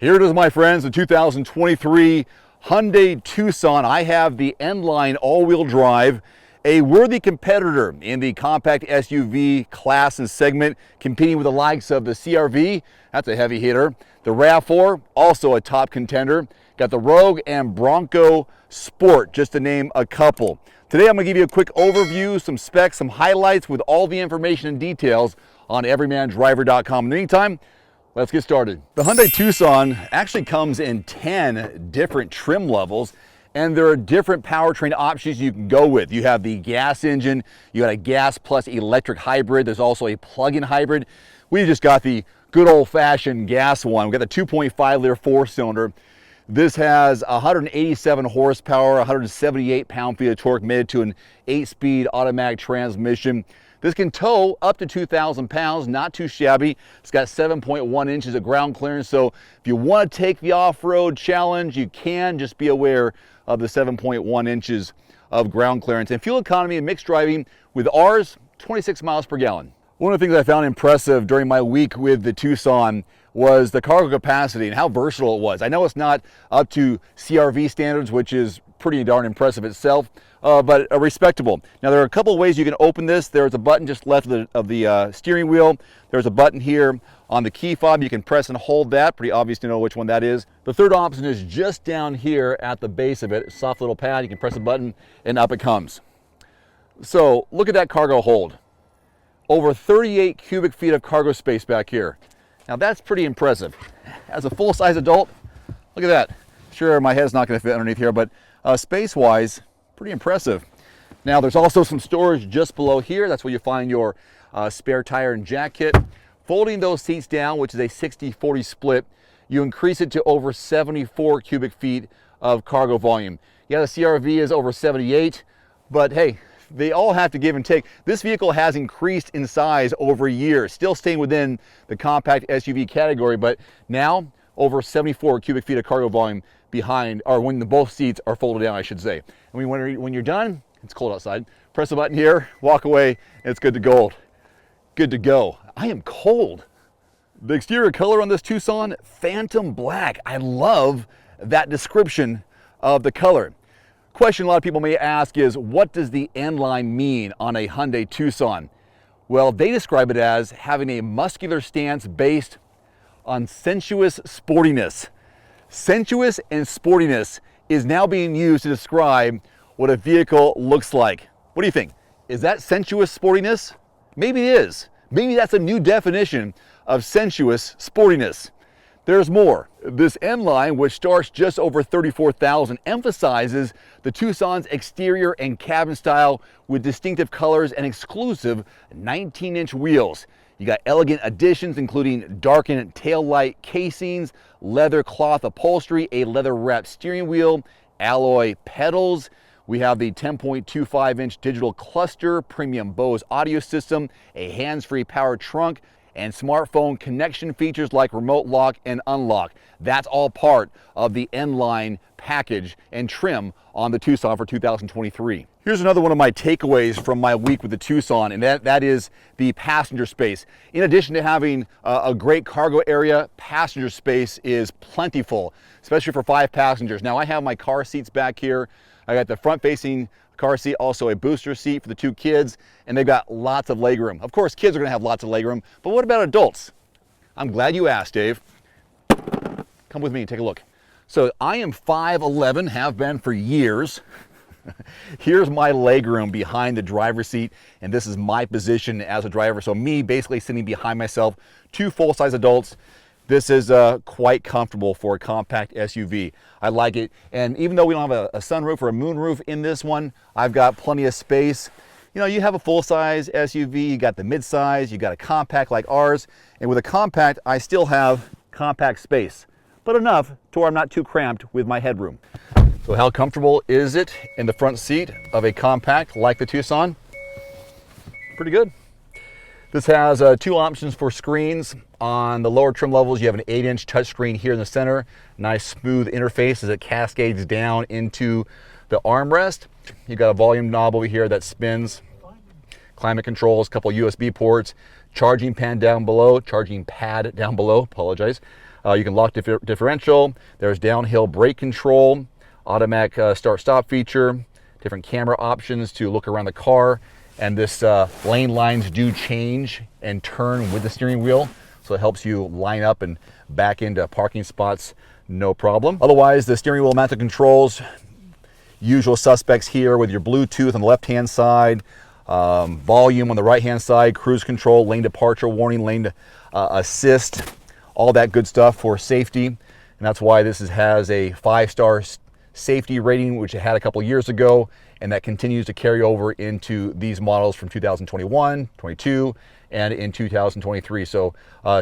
Here it is, my friends, the 2023 Hyundai Tucson. I have the N-Line all-wheel drive, a worthy competitor in the compact SUV class and segment, competing with the likes of the CR-V, that's a heavy hitter, the RAV4, also a top contender, got the Rogue and Bronco Sport, just to name a couple. Today I'm going to give you a quick overview, some specs, some highlights with all the information and details on everymandriver.com. In the meantime, let's get started. The Hyundai Tucson actually comes in 10 different trim levels, and there are different powertrain options you can go with. You have the gas engine, you got a gas plus electric hybrid, there's also a plug-in hybrid. We just got the good old-fashioned gas one. We got the 2.5 liter four-cylinder. This has 187 horsepower, 178 pound-feet of torque, made to an 8-speed automatic transmission. This can tow up to 2,000 pounds, not too shabby. It's got 7.1 inches of ground clearance, so if you want to take the off-road challenge, you can. Just be aware of the 7.1 inches of ground clearance. And fuel economy and mixed driving with ours, 26 miles per gallon. One of the things I found impressive during my week with the Tucson was the cargo capacity and how versatile it was. I know it's not up to CR-V standards, which is pretty darn impressive itself, but respectable. Now there are a couple of ways you can open this. There's a button just left of the steering wheel. There's a button here on the key fob. You can press and hold that. Pretty obvious to know which one that is. The third option is just down here at the base of it. Soft little pad. You can press a button and up it comes. So look at that cargo hold. Over 38 cubic feet of cargo space back here. Now that's pretty impressive. As a full-size adult, look at that. Sure, my head's not going to fit underneath here, but space-wise, pretty impressive. Now there's also some storage just below here. That's where you find your spare tire and jack kit. Folding those seats down, which is a 60-40 split, you increase it to over 74 cubic feet of cargo volume. Yeah, the CR-V is over 78, but hey, they all have to give and take. This vehicle has increased in size over years, still staying within the compact SUV category, but now over 74 cubic feet of cargo volume behind, or when both seats are folded down, I should say. I mean, when you're done, it's cold outside, press the button here, walk away, and it's good to go. Good to go. I am cold. The exterior color on this Tucson, Phantom Black. I love that description of the color. Question a lot of people may ask is, what does the N-Line mean on a Hyundai Tucson? Well, they describe it as having a muscular stance based on sensuous sportiness. Sensuous and sportiness is now being used to describe what a vehicle looks like. What do you think? Is that sensuous sportiness? Maybe it is. Maybe that's a new definition of sensuous sportiness. There's more. This N-Line, which starts just over $34,000, emphasizes the Tucson's exterior and cabin style with distinctive colors and exclusive 19-inch wheels. You got elegant additions including darkened taillight casings, leather cloth upholstery, a leather-wrapped steering wheel, alloy pedals. We have the 10.25-inch digital cluster, premium Bose audio system, a hands-free power trunk, and smartphone connection features like remote lock and unlock. That's all part of the N-Line package and trim on the Tucson for 2023. Here's another one of my takeaways from my week with the Tucson, and that is the passenger space. In addition to having a great cargo area, passenger space is plentiful, especially for 5 passengers. Now I have my car seats back here. I got the front-facing car seat, also a booster seat for the 2 kids, and they've got lots of legroom. Of course, kids are going to have lots of legroom, but what about adults? I'm glad you asked, Dave. Come with me and take a look. So I am 5'11", have been for years. Here's my legroom behind the driver's seat, and this is my position as a driver. So me basically sitting behind myself, 2 full-size adults. This is quite comfortable for a compact SUV. I like it. And even though we don't have a sunroof or a moonroof in this one, I've got plenty of space. You know, you have a full-size SUV, you got the mid-size, you got a compact like ours. And with a compact, I still have compact space, but enough to where I'm not too cramped with my headroom. So how comfortable is it in the front seat of a compact like the Tucson? Pretty good. This has 2 options for screens. On the lower trim levels, you have an 8-inch touchscreen here in the center. Nice smooth interface as it cascades down into the armrest. You've got a volume knob over here that spins. Climate controls, a couple USB ports, charging pad down below, apologize. You can lock differential. There's downhill brake control, automatic start-stop feature, different camera options to look around the car. And this lane lines do change and turn with the steering wheel, so it helps you line up and back into parking spots, no problem. Otherwise, the steering wheel mounted controls, usual suspects here with your Bluetooth on the left-hand side, volume on the right-hand side, cruise control, lane departure warning, lane assist, all that good stuff for safety. And that's why this has a 5-star safety rating, which it had a couple years ago, and that continues to carry over into these models from 2021, 22, and in 2023. So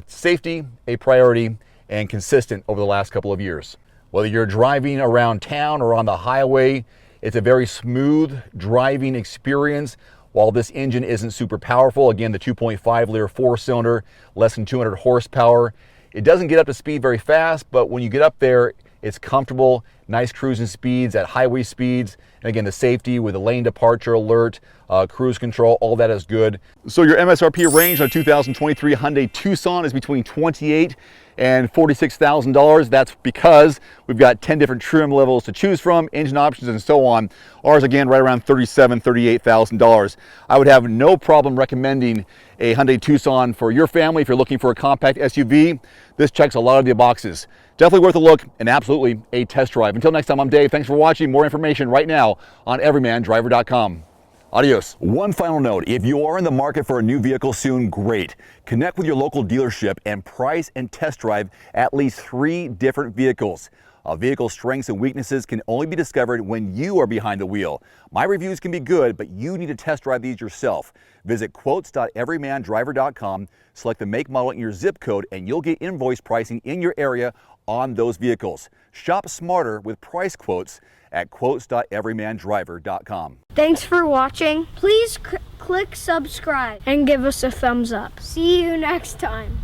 safety, a priority, and consistent over the last couple of years. Whether you're driving around town or on the highway, it's a very smooth driving experience. While this engine isn't super powerful, again, the 2.5 liter 4-cylinder, less than 200 horsepower, it doesn't get up to speed very fast, but when you get up there, it's comfortable, nice cruising speeds at highway speeds. And again, the safety with the lane departure alert, cruise control, all that is good. So your MSRP range on a 2023 Hyundai Tucson is between $28,000 and $46,000. That's because we've got 10 different trim levels to choose from, engine options, and so on. Ours, again, right around $37,000, $38,000. I would have no problem recommending a Hyundai Tucson for your family if you're looking for a compact SUV. This checks a lot of the boxes. Definitely worth a look and absolutely a test drive. Until next time, I'm Dave. Thanks for watching. More information right now on everymandriver.com. Adios. One final note, if you are in the market for a new vehicle soon, great. Connect with your local dealership and price and test drive at least 3 different vehicles. A vehicle's strengths and weaknesses can only be discovered when you are behind the wheel. My reviews can be good, but you need to test drive these yourself. Visit quotes.everymandriver.com, select the make, model, and your zip code, and you'll get invoice pricing in your area on those vehicles. Shop smarter with price quotes at quotes.everymandriver.com. Thanks for watching. Please click subscribe and give us a thumbs up. See you next time.